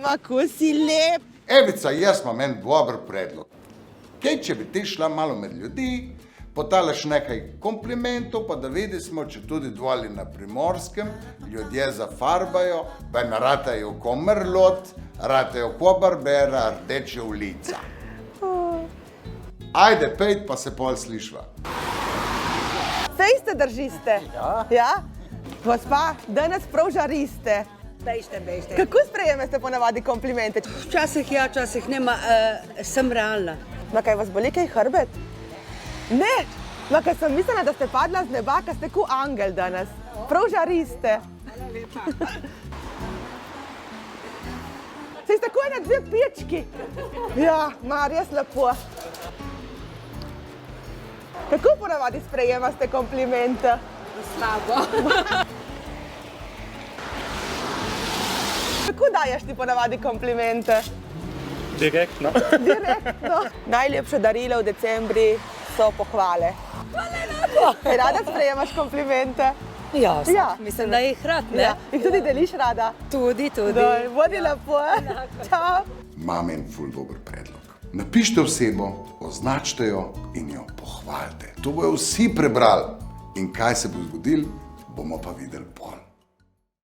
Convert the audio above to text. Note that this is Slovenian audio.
kako si lep. Evica, jaz imam en dober predlog. Kaj, če bi ti šla malo med ljudi, potalaš nekaj komplimentov, pa da vidimo, če tudi dvoli na Primorskem ljudje zafarbajo, pa jim ratajo ko Merlot, ratajo ko Barbera, rdeče v lica. Ajde, pejt, pa se pol slišva. Fejste držiste? Ja? Gospa, danes prav žariste. Bejšte. Kako sprejemate ponavadi komplimente? Včasih ja, včasih nema, sem realna. Ma kaj vas boli kaj hrbet? Ne, ma kaj sem mislila, da ste padla z neba, ka ste ko angel danes. Prav žariste. Saj ste ko ene dve pički. Ja, ma res lepo. Kako ponavadi sprejemaste komplimente? Slabo. Kako daješ ti ponavadi komplimente? Direktno. Direktno. Najlepše darilo v decembri so pohvale. Hvala enako. Kaj rada sprejemaš komplimente? Ja, Ja. mislim, da jih rad, ne? Ja. Jih tudi deliš rada? Tudi. Daj, bodi lepo. Čau. Imam en ful dober predlog. Napišite osebo, označite jo in jo pohvalite. To bojo vsi prebrali. In kaj se bo zgodilo, bomo pa videli pol.